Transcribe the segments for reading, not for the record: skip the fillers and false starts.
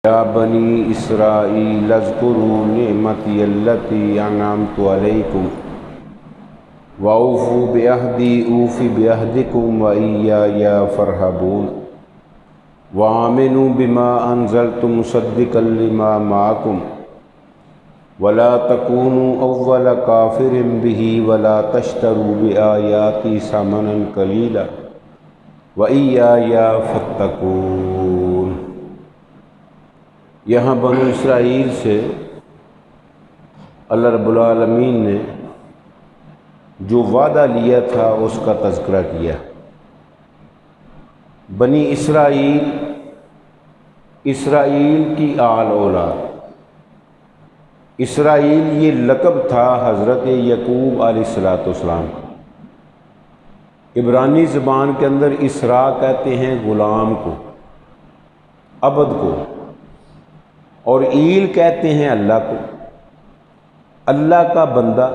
یا بنی اسرائیل اذکروا نعمتی التی انعمت علیکم واوفوا بعہدی اوف بعہدکم وایای فارہبون وآمنوا بما انزلت مصدقا لما معکم ولا تکونوا اول کافر بہ ولا تشتروا بآیاتی ثمنا قلیلا وایای فاتقون۔ یہاں بنو اسرائیل سے اللہ رب العالمین نے جو وعدہ لیا تھا اس کا تذکرہ کیا۔ بنی اسرائیل، اسرائیل کی آل اولاد، اسرائیل یہ لقب تھا حضرت یعقوب علیہ السلام کا۔ عبرانی زبان کے اندر اسرا کہتے ہیں غلام کو، عبد کو، اور ایل کہتے ہیں اللہ کو، اللہ کا بندہ،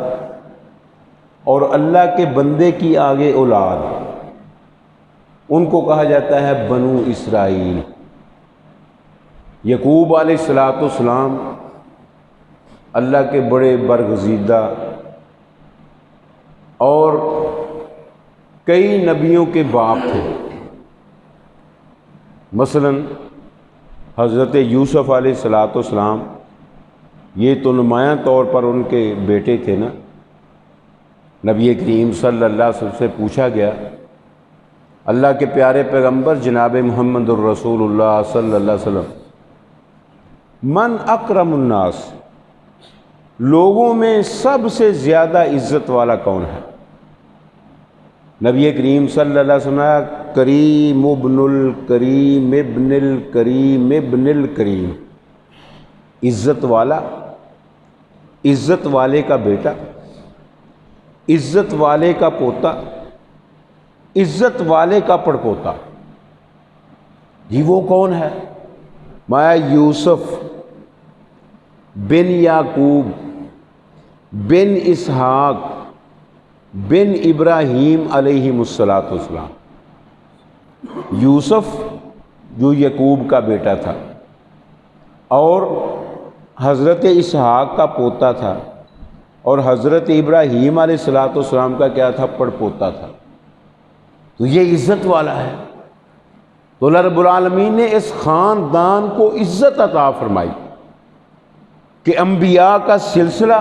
اور اللہ کے بندے کی آگے اولاد، ان کو کہا جاتا ہے بنو اسرائیل۔ یعقوب علیہ السلام اللہ کے بڑے برگزیدہ اور کئی نبیوں کے باپ تھے۔ مثلا حضرت یوسف علیہ السلام، یہ تو نمایاں طور پر ان کے بیٹے تھے نا۔ نبی کریم صلی اللہ علیہ وسلم سے پوچھا گیا، اللہ کے پیارے پیغمبر جناب محمد الرسول اللہ صلی اللہ علیہ وسلم، من اکرم الناس، لوگوں میں سب سے زیادہ عزت والا کون ہے؟ نبی کریم صلی اللہ علیہ وسلم، کریم ابن الکریم ابن الکریم ابن الکریم، عزت والا، عزت والے کا بیٹا، عزت والے کا پوتا، عزت والے کا پڑپوتا۔ جی وہ کون ہے؟ مایا یوسف بن یعقوب بن اسحاق بن ابراہیم علیہ السلام۔ یوسف جو یعقوب کا بیٹا تھا اور حضرت اسحاق کا پوتا تھا، اور حضرت ابراہیم علیہ السلام کا کیا تھا؟ پڑپوتا تھا۔ تو یہ عزت والا ہے۔ تو اللہ رب العالمین نے اس خاندان کو عزت عطا فرمائی کہ انبیاء کا سلسلہ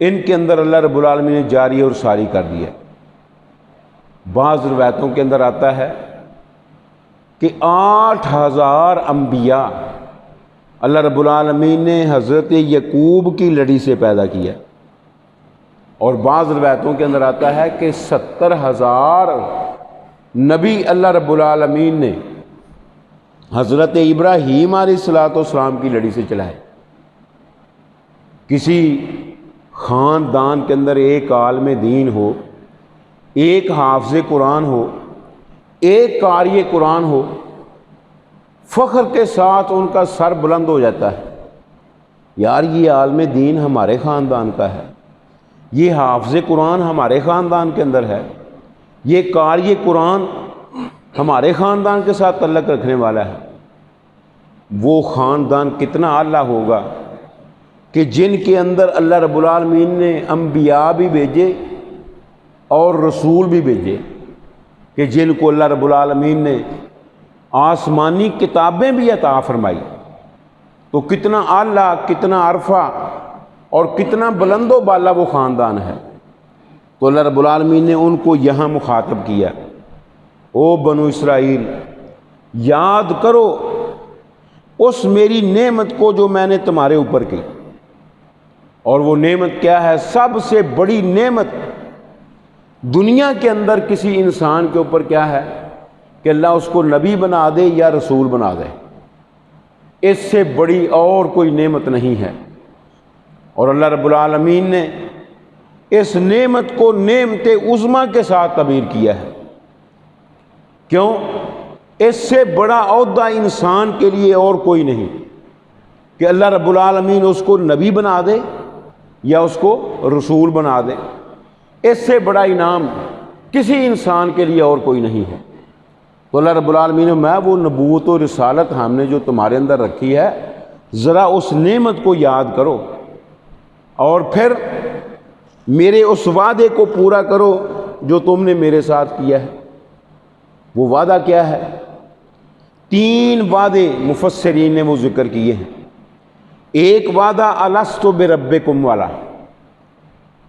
ان کے اندر اللہ رب العالمین نے جاری اور ساری کر دیا۔ بعض روایتوں کے اندر آتا ہے کہ 8000 انبیاء اللہ رب العالمین نے حضرت یعقوب کی لڑی سے پیدا کیا، اور بعض روایتوں کے اندر آتا ہے کہ 70,000 نبی اللہ رب العالمین نے حضرت ابراہیم علیہ السلام کی لڑی سے چلائے۔ کسی خاندان کے اندر ایک عالم دین ہو، ایک حافظ قرآن ہو، ایک قاری قرآن ہو، فخر کے ساتھ ان کا سر بلند ہو جاتا ہے، یار یہ عالم دین ہمارے خاندان کا ہے، یہ حافظ قرآن ہمارے خاندان کے اندر ہے، یہ قاری قرآن ہمارے خاندان کے ساتھ تعلق رکھنے والا ہے۔ وہ خاندان کتنا اعلیٰ ہوگا کہ جن کے اندر اللہ رب العالمین نے انبیاء بھی بھیجے اور رسول بھی بھیجے، کہ جن کو اللہ رب العالمین نے آسمانی کتابیں بھی عطا فرمائی۔ تو کتنا اعلیٰ، کتنا عرفہ اور کتنا بلند و بالا وہ خاندان ہے۔ تو اللہ رب العالمین نے ان کو یہاں مخاطب کیا، او بنو اسرائیل، یاد کرو اس میری نعمت کو جو میں نے تمہارے اوپر کی۔ اور وہ نعمت کیا ہے؟ سب سے بڑی نعمت دنیا کے اندر کسی انسان کے اوپر کیا ہے کہ اللہ اس کو نبی بنا دے یا رسول بنا دے۔ اس سے بڑی اور کوئی نعمت نہیں ہے۔ اور اللہ رب العالمین نے اس نعمت کو نعمت عظمیٰ کے ساتھ تعبیر کیا ہے۔ کیوں؟ اس سے بڑا عہدہ انسان کے لیے اور کوئی نہیں کہ اللہ رب العالمین اس کو نبی بنا دے یا اس کو رسول بنا دے۔ اس سے بڑا انعام کسی انسان کے لیے اور کوئی نہیں ہے۔ تو اللہ رب العالمین نے میں وہ نبوت و رسالت ہم نے جو تمہارے اندر رکھی ہے ذرا اس نعمت کو یاد کرو اور پھر میرے اس وعدے کو پورا کرو جو تم نے میرے ساتھ کیا ہے۔ وہ وعدہ کیا ہے؟ 3 وعدے مفسرین نے وہ ذکر کیے ہیں۔ ایک وعدہ الستو بربکم والا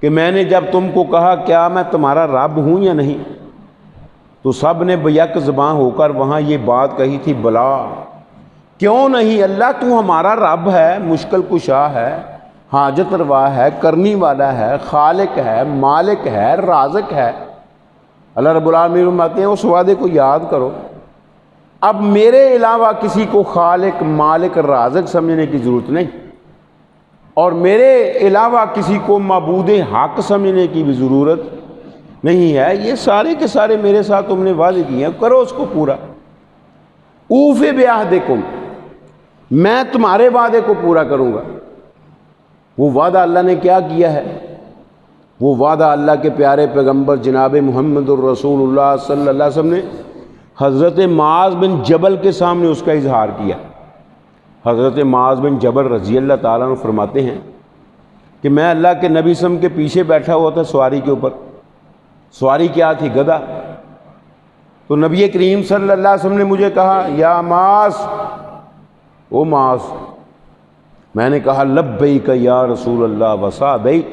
کہ میں نے جب تم کو کہا کیا میں تمہارا رب ہوں یا نہیں، تو سب نے بیک زبان ہو کر وہاں یہ بات کہی تھی بلا، کیوں نہیں اللہ تو ہمارا رب ہے، مشکل کشا ہے، حاجت روا ہے، کرنی والا ہے، خالق ہے، مالک ہے، رازق ہے۔ اللہ رب العالمین فرماتے ہیں اس وعدے کو یاد کرو، اب میرے علاوہ کسی کو خالق مالک رازق سمجھنے کی ضرورت نہیں، اور میرے علاوہ کسی کو معبود حق سمجھنے کی بھی ضرورت نہیں ہے۔ یہ سارے کے سارے میرے ساتھ تم نے وعدے کیے ہیں، کرو اس کو پورا۔ اوف بعہدکم، میں تمہارے وعدے کو پورا کروں گا۔ وہ وعدہ اللہ نے کیا کیا ہے؟ وہ وعدہ اللہ کے پیارے پیغمبر جناب محمد الرسول اللہ صلی اللہ علیہ وسلم نے حضرت معاذ بن جبل کے سامنے اس کا اظہار کیا۔ حضرت معاذ بن جبل رضی اللہ تعالیٰ عنہ فرماتے ہیں کہ میں اللہ کے نبی صلی اللہ علیہ وسلم کے پیچھے بیٹھا ہوا تھا سواری کے اوپر۔ سواری کیا تھی؟ گدھا۔ تو نبی کریم صلی اللہ علیہ وسلم نے مجھے کہا یا معاذ، او معاذ۔ میں نے کہا لبیک یا رسول اللہ وسعدیک،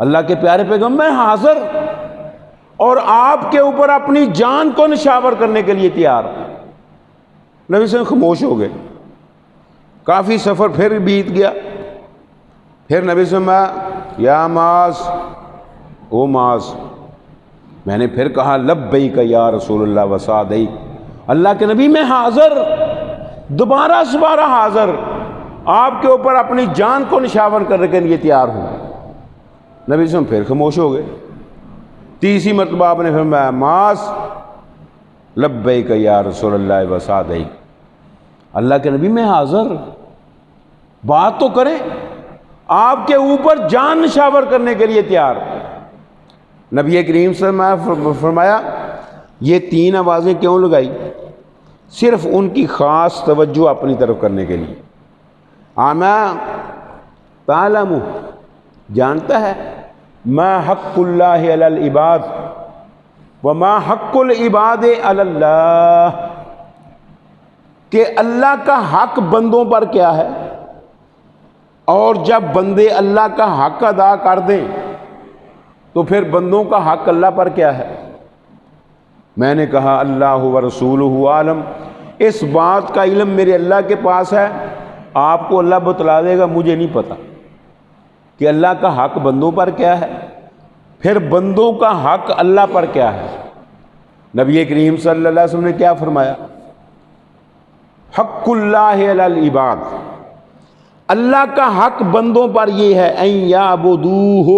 اللہ کے پیارے پیغمبر میں حاضر اور آپ کے اوپر اپنی جان کو نشاور کرنے کے لیے تیار۔ نبی سے خاموش ہو گئے۔ کافی سفر پھر بیت گیا، پھر نبی سے میں یا معاذ، او معاذ۔ میں نے پھر کہا لبیک یا رسول اللہ وسعدیک، اللہ کے نبی میں حاضر، دوبارہ حاضر، آپ کے اوپر اپنی جان کو نشاور کرنے کے لیے تیار ہوں۔ نبی سے پھر خاموش ہو گئے۔ تیسری مرتبہ آپ نے فرمایا معاذ لبیک یا رسول اللہ وسعدیک، اللہ کے نبی میں حاضر، بات تو کریں، آپ کے اوپر جان نشاور کرنے کے لیے تیار۔ نبی کریم صلی اللہ علیہ وسلم نے فرمایا یہ 3 آوازیں کیوں لگائی؟ صرف ان کی خاص توجہ اپنی طرف کرنے کے لیے۔ اما تعلم، جانتا ہے، ما حق اللہ علی العباد وما حق العباد علی اللہ، کہ اللہ کا حق بندوں پر کیا ہے، اور جب بندے اللہ کا حق ادا کر دیں تو پھر بندوں کا حق اللہ پر کیا ہے۔ میں نے کہا اللہ ورسولہ عالم، اس بات کا علم میرے اللہ کے پاس ہے، آپ کو اللہ بتلا دے گا، مجھے نہیں پتا کہ اللہ کا حق بندوں پر کیا ہے، پھر بندوں کا حق اللہ پر کیا ہے۔ نبی کریم صلی اللہ علیہ وسلم نے کیا فرمایا؟ حق اللہ علی العباد، اللہ کا حق بندوں پر یہ ہے ان یعبدوہ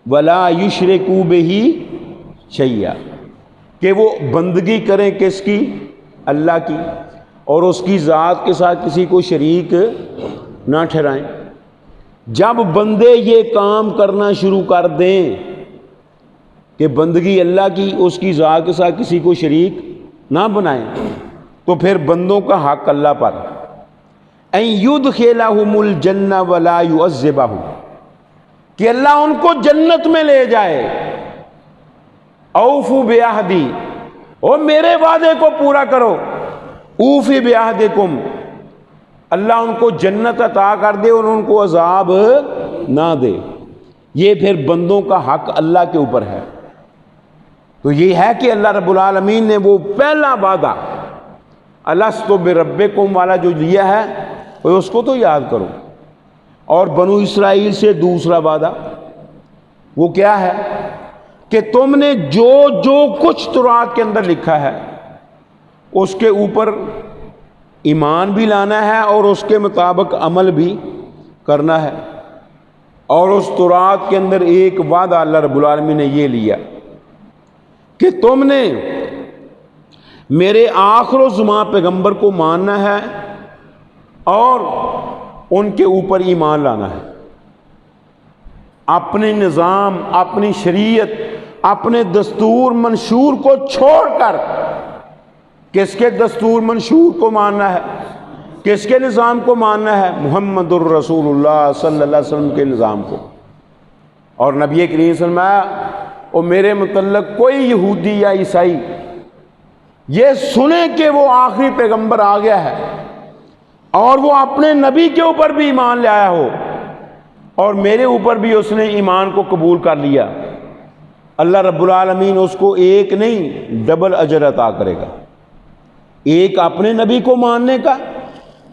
ولا یشرکوا بہ شیئا، کہ وہ بندگی کریں کس کی؟ اللہ کی، اور اس کی ذات کے ساتھ کسی کو شریک نہ ٹھہرائیں۔ جب بندے یہ کام کرنا شروع کر دیں کہ بندگی اللہ کی، اس کی ذات کے ساتھ کسی کو شریک نہ بنائیں، تو پھر بندوں کا حق اللہ پر ان یدخلہم الجنہ ولا یعذبہم، کہ اللہ ان کو جنت میں لے جائے۔ اوفوا بعہدی، اور میرے وعدے کو پورا کرو۔ اوفی بعہدکم، اللہ ان کو جنت عطا کر دے اور ان کو عذاب نہ دے۔ یہ پھر بندوں کا حق اللہ کے اوپر ہے۔ تو یہ ہے کہ اللہ رب العالمین نے وہ پہلا وعدہ الستو بربکم والا جو دیا ہے اس کو تو یاد کرو۔ اور بنو اسرائیل سے دوسرا وعدہ وہ کیا ہے کہ تم نے جو جو کچھ تورات کے اندر لکھا ہے اس کے اوپر ایمان بھی لانا ہے اور اس کے مطابق عمل بھی کرنا ہے۔ اور اس تورات کے اندر ایک وعدہ اللہ رب العالمین نے یہ لیا کہ تم نے میرے آخر و زمان پیغمبر کو ماننا ہے اور ان کے اوپر ایمان لانا ہے۔ اپنے نظام، اپنی شریعت، اپنے دستور منشور کو چھوڑ کر کس کے دستور منشور کو ماننا ہے، کس کے نظام کو ماننا ہے؟ محمد الرسول اللہ صلی اللہ علیہ وسلم کے نظام کو۔ اور نبی کریم صلی اللہ علیہ وسلم اور میرے متعلق کوئی یہودی یا عیسائی یہ سنے کہ وہ آخری پیغمبر آ گیا ہے اور وہ اپنے نبی کے اوپر بھی ایمان لے آیا ہو اور میرے اوپر بھی اس نے ایمان کو قبول کر لیا، اللہ رب العالمین اس کو ایک نہیں ڈبل اجر عطا کرے گا، ایک اپنے نبی کو ماننے کا،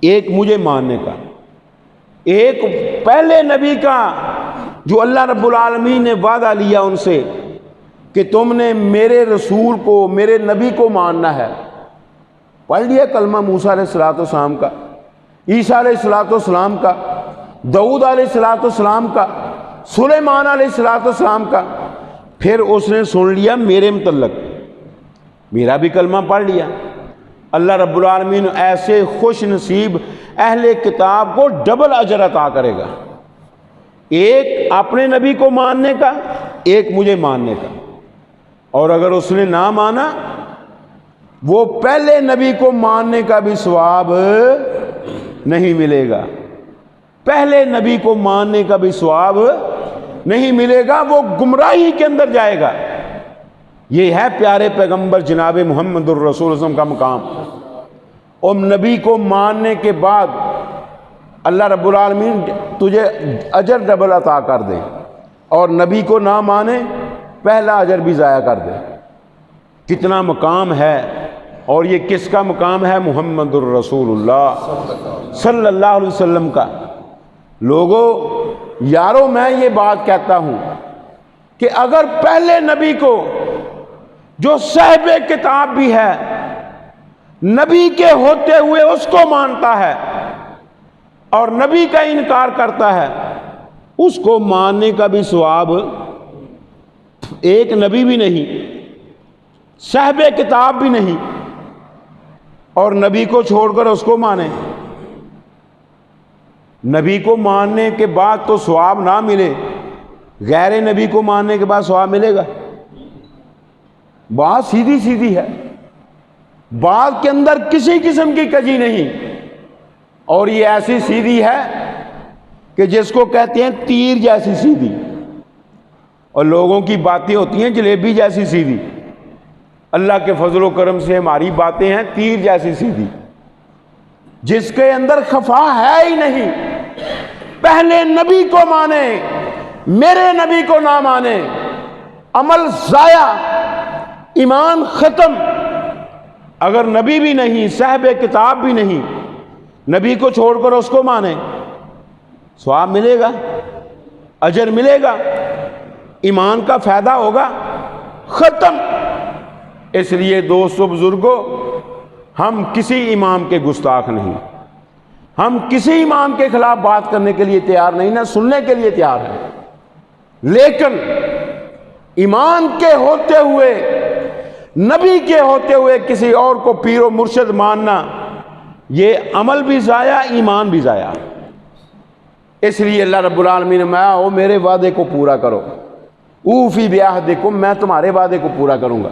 ایک مجھے ماننے کا، ایک پہلے نبی کا جو اللہ رب العالمین نے وعدہ لیا ان سے کہ تم نے میرے رسول کو، میرے نبی کو ماننا ہے۔ پڑھ لیا کلمہ موسیٰ علیہ السلام کا، عیسیٰ علیہ السلام کا، داؤد علیہ السلام کا، سلیمان علیہ السلام کا، پھر اس نے سن لیا میرے متعلق، میرا بھی کلمہ پڑھ لیا۔ اللہ رب العالمین ایسے خوش نصیب اہل کتاب کو ڈبل اجر عطا کرے گا، ایک اپنے نبی کو ماننے کا، ایک مجھے ماننے کا۔ اور اگر اس نے نہ مانا، وہ پہلے نبی کو ماننے کا بھی ثواب نہیں ملے گا، پہلے نبی کو ماننے کا بھی ثواب نہیں ملے گا، وہ گمراہی کے اندر جائے گا۔ یہ ہے پیارے پیغمبر جناب محمد الرسول صلی اللہ علیہ وسلم کا مقام۔ اور نبی کو ماننے کے بعد اللہ رب العالمین تجھے اجر ڈبل عطا کر دے، اور نبی کو نہ مانے پہلا اجر بھی ضائع کر دے۔ کتنا مقام ہے، اور یہ کس کا مقام ہے؟ محمد الرسول اللہ صلی اللہ علیہ وسلم کا۔ لوگوں یارو میں یہ بات کہتا ہوں کہ اگر پہلے نبی کو جو صاحب کتاب بھی ہے نبی کے ہوتے ہوئے اس کو مانتا ہے اور نبی کا انکار کرتا ہے، اس کو ماننے کا بھی ثواب ایک نبی بھی نہیں، صاحب کتاب بھی نہیں، اور نبی کو چھوڑ کر اس کو مانے۔ نبی کو ماننے کے بعد تو ثواب نہ ملے، غیر نبی کو ماننے کے بعد ثواب ملے گا؟ بات سیدھی سیدھی ہے، بات کے اندر کسی قسم کی کجی نہیں، اور یہ ایسی سیدھی ہے کہ جس کو کہتے ہیں تیر جیسی سیدھی، اور لوگوں کی باتیں ہوتی ہیں جلیبی جیسی سیدھی۔ اللہ کے فضل و کرم سے ہماری باتیں ہیں تیر جیسی سیدھی، جس کے اندر خفا ہے ہی نہیں۔ پہلے نبی کو مانے، میرے نبی کو نہ مانے، عمل ضائع، ایمان ختم۔ اگر نبی بھی نہیں، صاحب کتاب بھی نہیں، نبی کو چھوڑ کر اس کو مانے، ثواب ملے گا، اجر ملے گا، ایمان کا فائدہ ہوگا، ختم۔ اس لیے دوستو بزرگوں، ہم کسی امام کے گستاخ نہیں، ہم کسی امام کے خلاف بات کرنے کے لیے تیار نہیں، نہ سننے کے لیے تیار ہیں، لیکن ایمان کے ہوتے ہوئے، نبی کے ہوتے ہوئے کسی اور کو پیر و مرشد ماننا، یہ عمل بھی ضائع، ایمان بھی ضائع۔ اس لیے اللہ رب العالمین نے فرمایا میرے وعدے کو پورا کرو، اوفی بعہدکم، میں تمہارے وعدے کو پورا کروں گا،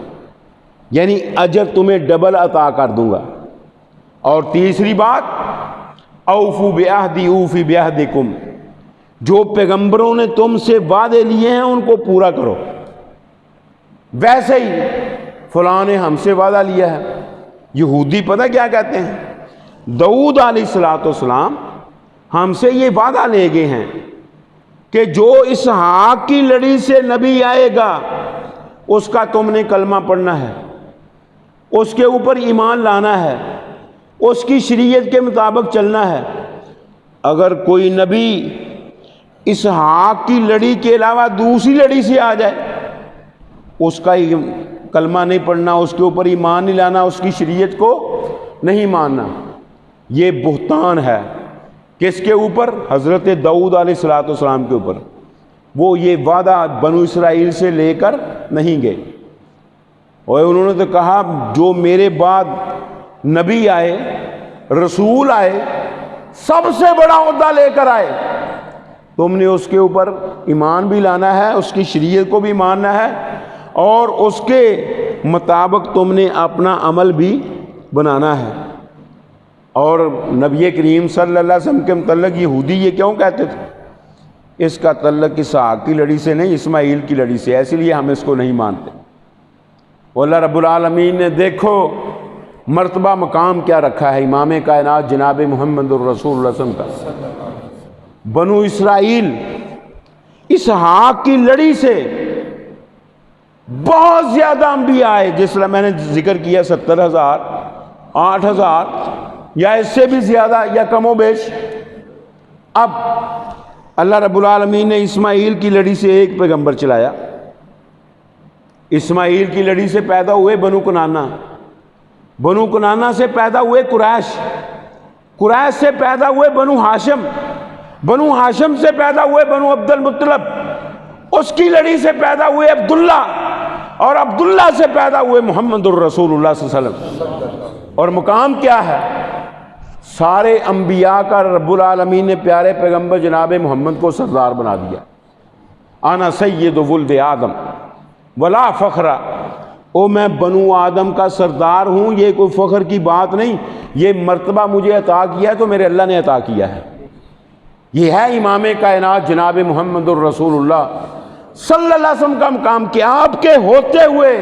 یعنی اجر تمہیں ڈبل عطا کر دوں گا۔ اور تیسری بات، اوفو بعہدی اوفی بعہدکم، جو پیغمبروں نے تم سے وعدے لیے ہیں ان کو پورا کرو۔ ویسے ہی فلاں نے ہم سے وعدہ لیا ہے، یہودی پتہ کیا کہتے ہیں؟ داؤد علیہ السلام ہم سے یہ وعدہ لے گئے ہیں کہ جو اسحاق کی لڑی سے نبی آئے گا اس کا تم نے کلمہ پڑھنا ہے، اس کے اوپر ایمان لانا ہے، اس کی شریعت کے مطابق چلنا ہے۔ اگر کوئی نبی اسحاق کی لڑی کے علاوہ دوسری لڑی سے آ جائے، اس کا کلمہ نہیں پڑھنا، اس کے اوپر ایمان نہیں لانا، اس کی شریعت کو نہیں ماننا، یہ بہتان ہے۔ کس کے اوپر؟ حضرت داؤد علیہ السلام کے اوپر۔ وہ یہ وعدہ بنو اسرائیل سے لے کر نہیں گئے، اور انہوں نے تو کہا جو میرے بعد نبی آئے، رسول آئے، سب سے بڑا عہدہ لے کر آئے، تم نے اس کے اوپر ایمان بھی لانا ہے، اس کی شریعت کو بھی ماننا ہے، اور اس کے مطابق تم نے اپنا عمل بھی بنانا ہے۔ اور نبی کریم صلی اللہ علیہ وسلم کے متعلق یہودی یہ کیوں کہتے تھے؟ اس کا تعلق اسحاق کی لڑی سے نہیں، اسماعیل کی لڑی سے ہے، اسی لیے ہم اس کو نہیں مانتے۔ اللہ رب العالمین نے دیکھو مرتبہ مقام کیا رکھا ہے امام کائنات جناب محمد الرسول اللہ صلی اللہ علیہ وسلم کا۔ بنو اسرائیل اسحاق کی لڑی سے بہت زیادہ انبیاء آئے، جس طرح میں نے ذکر کیا 70,000 8,000 یا اس سے بھی زیادہ یا کم و بیش۔ اب اللہ رب العالمین نے اسماعیل کی لڑی سے ایک پیغمبر چلایا۔ اسماعیل کی لڑی سے پیدا ہوئے بنو کنانہ، بنو کنانہ سے پیدا ہوئے قریش، قریش سے پیدا ہوئے بنو ہاشم، بنو ہاشم سے پیدا ہوئے بنو عبد المطلب، اس کی لڑی سے پیدا ہوئے عبداللہ، اور عبداللہ سے پیدا ہوئے محمد الرسول اللہ صلی اللہ علیہ وسلم۔ اور مقام کیا ہے؟ سارے انبیاء کا رب العالمین نے پیارے پیغمبر جناب محمد کو سردار بنا دیا۔ انا سید ولد آدم ولا فخر، او میں بنو آدم کا سردار ہوں، یہ کوئی فخر کی بات نہیں، یہ مرتبہ مجھے عطا کیا ہے تو میرے اللہ نے عطا کیا ہے۔ یہ ہے امام کائنات جناب محمد الرسول اللہ صلی اللہ علیہ وسلم کا مقام، کہ آپ کے ہوتے ہوئے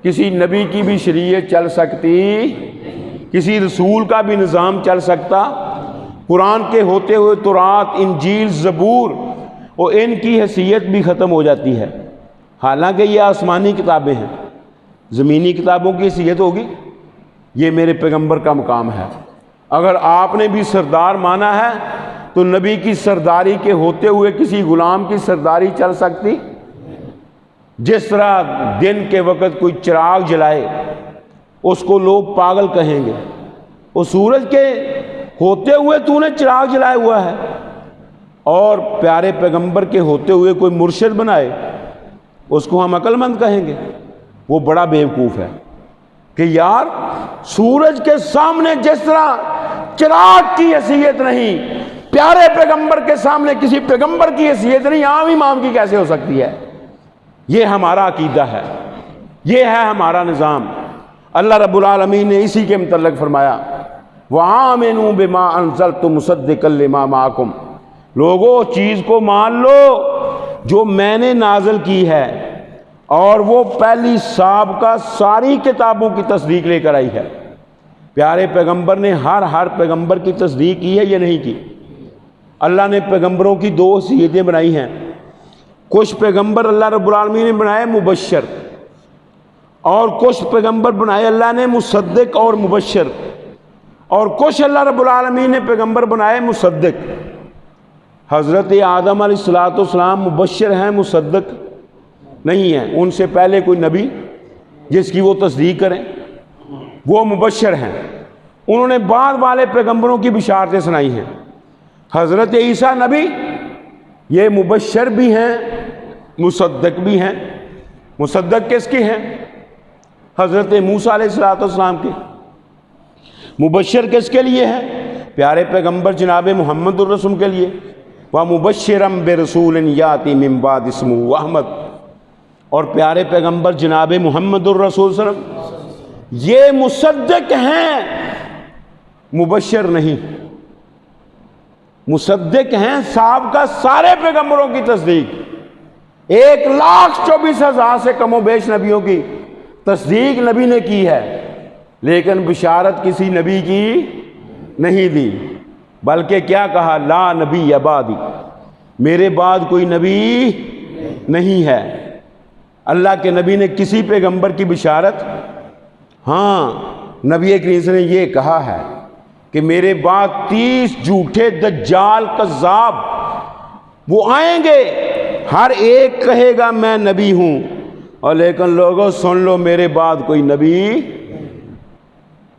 کسی نبی کی بھی شریعت چل سکتی، کسی رسول کا بھی نظام چل سکتا، قرآن کے ہوتے ہوئے تورات، انجیل، زبور، اور ان کی حیثیت بھی ختم ہو جاتی ہے۔ حالانکہ یہ آسمانی کتابیں ہیں، زمینی کتابوں کی حیثیت ہوگی؟ یہ میرے پیغمبر کا مقام ہے۔ اگر آپ نے بھی سردار مانا ہے تو نبی کی سرداری کے ہوتے ہوئے کسی غلام کی سرداری چل سکتی؟ جس طرح دن کے وقت کوئی چراغ جلائے اس کو لوگ پاگل کہیں گے، وہ سورج کے ہوتے ہوئے تو نے چراغ جلائے ہوا ہے، اور پیارے پیغمبر کے ہوتے ہوئے کوئی مرشد بنائے اس کو ہم عقل مند کہیں گے؟ وہ بڑا بیوقوف ہے کہ یار سورج کے سامنے جس طرح چراغ کی حیثیت نہیں، پیارے پیغمبر کے سامنے کسی پیغمبر کی حیثیت نہیں، عام امام کی کیسے ہو سکتی ہے؟ یہ ہمارا عقیدہ ہے، یہ ہے ہمارا نظام۔ اللہ رب العالمین نے اسی کے متعلق فرمایا وَآمِنُوا بِمَا أَنزَلْتُ مُصَدِّقًا لِمَا مَعَكُمْ، لوگو چیز کو مان لو جو میں نے نازل کی ہے، اور وہ پہلی سابقہ ساری کتابوں کی تصدیق لے کر آئی ہے۔ پیارے پیغمبر نے ہر پیغمبر کی تصدیق کی ہے یا نہیں کی؟ اللہ نے پیغمبروں کی دو حیثیتیں بنائی ہیں۔ کچھ پیغمبر اللہ رب العالمین نے بنائے مبشر، اور کچھ پیغمبر بنائے اللہ نے مصدق اور مبشر، اور کچھ اللہ رب العالمین نے پیغمبر بنائے مصدق۔ حضرت آدم علیہ السلام مبشر ہیں، مصدق نہیں ہیں۔ ان سے پہلے کوئی نبی جس کی وہ تصدیق کریں، وہ مبشر ہیں۔ انہوں نے بعد والے پیغمبروں کی بشارتیں سنائی ہیں۔ حضرت عیسیٰ نبی یہ مبشر بھی ہیں، مصدق بھی ہیں۔ مصدق کس کی ہیں؟ حضرت موسیٰ علیہ السلام کے۔ مبشر کس کے لیے ہے؟ پیارے پیغمبر جناب محمد الرسول کے لیے۔ وَمُبَشِّرًا بِرَسُولٍ يَأْتِي مِن بَعْدِهِ اسْمُهُ أَحْمَدُ، اور پیارے پیغمبر جناب محمد الرسول صلی اللہ علیہ وسلم یہ مصدق ہیں، مبشر نہیں۔ مصدق ہیں، سابقہ سارے پیغمبروں کی تصدیق، 1,24,000 سے کم و بیش نبیوں کی تصدیق نبی نے کی ہے، لیکن بشارت کسی نبی کی نہیں دی، بلکہ کیا کہا؟ لا نبی بعدی، میرے بعد کوئی نبی نہیں ہے۔ اللہ کے نبی نے کسی پیغمبر کی بشارت، ہاں نبی کریم صلی اللہ علیہ وسلم نے یہ کہا ہے کہ میرے بعد 30 جھوٹے دجال کذاب وہ آئیں گے، ہر ایک کہے گا میں نبی ہوں، اور لیکن لوگوں سن لو میرے بعد کوئی نبی۔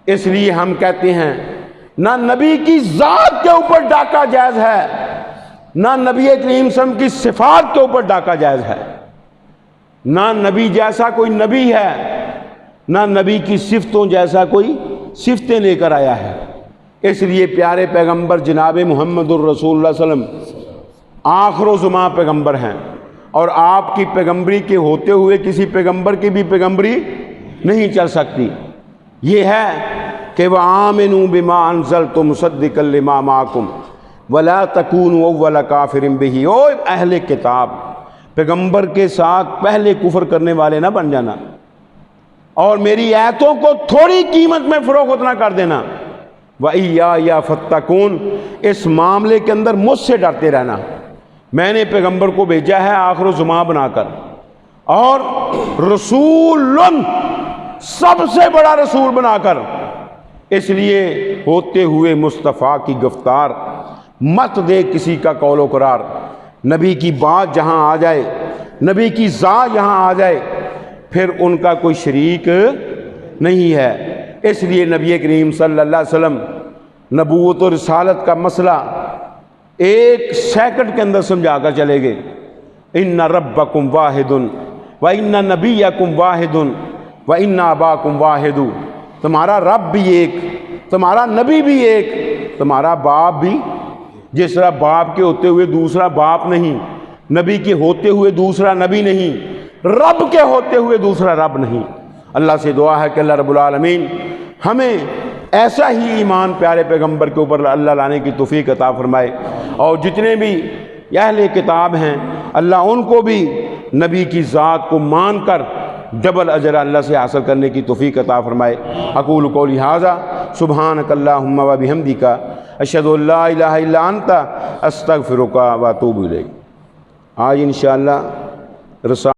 اس لیے ہم کہتے ہیں نہ نبی کی ذات کے اوپر ڈاکہ جائز ہے، نہ نبی کریم صلی اللہ علیہ وسلم کی صفات کے اوپر ڈاکہ جائز ہے۔ نہ نبی جیسا کوئی نبی ہے، نہ نبی کی صفتوں جیسا کوئی صفتیں لے کر آیا ہے۔ اس لیے پیارے پیغمبر جناب محمد الرسول اللہ صلی اللہ علیہ وسلم آخر و زماں پیغمبر ہیں، اور آپ کی پیغمبری کے ہوتے ہوئے کسی پیغمبر کی بھی پیغمبری نہیں چل سکتی۔ یہ ہے کہ وَآمِنُوا بِمَا أَنزَلْتُ مُصَدِّقًا لِمَا مَعَكُمْ وَلَا تَكُونُوا أَوَّلَ كَافِرٍ بِهِ۔ او اہل کتاب، پیغمبر کے ساتھ پہلے کفر کرنے والے نہ بن جانا، اور میری آیتوں کو تھوڑی قیمت میں فروخت نہ کر دینا۔ وَإِيَّايَ فَاتَّقُونَ، اس معاملے کے اندر مجھ سے ڈرتے رہنا۔ میں نے پیغمبر کو بھیجا ہے آخر الزمان بنا کر، اور رسول، سب سے بڑا رسول بنا کر، اس لیے ہوتے ہوئے مصطفیٰ کی گفتار مت دے کسی کا قول و قرار۔ نبی کی بات جہاں آ جائے، نبی کی ذات یہاں آ جائے، پھر ان کا کوئی شریک نہیں ہے۔ اس لیے نبی کریم صلی اللہ علیہ وسلم نبوت و رسالت کا مسئلہ ایک سیکنڈ کے اندر سمجھا کر چلے گئے۔ ان ربکم واحد وان نبیکم واحد وان اباکم واحد، تمہارا رب بھی ایک، تمہارا نبی بھی ایک، تمہارا باپ بھی۔ جس طرح باپ کے ہوتے ہوئے دوسرا باپ نہیں، نبی کے ہوتے ہوئے دوسرا نبی نہیں، رب کے ہوتے ہوئے دوسرا رب نہیں۔ اللہ سے دعا ہے کہ اللہ رب العالمین ہمیں ایسا ہی ایمان پیارے پیغمبر کے اوپر اللہ لانے کی توفیق عطا فرمائے، اور جتنے بھی اہل کتاب ہیں اللہ ان کو بھی نبی کی ذات کو مان کر ڈبل اجر اللہ سے حاصل کرنے کی توفیق عطا فرمائے۔ اقول قولی ھذا سبحانک اللہم و بحمدک اشہد ان لا الہ الا انت استغفرک و اتوب الیک۔ آج انشاءاللہ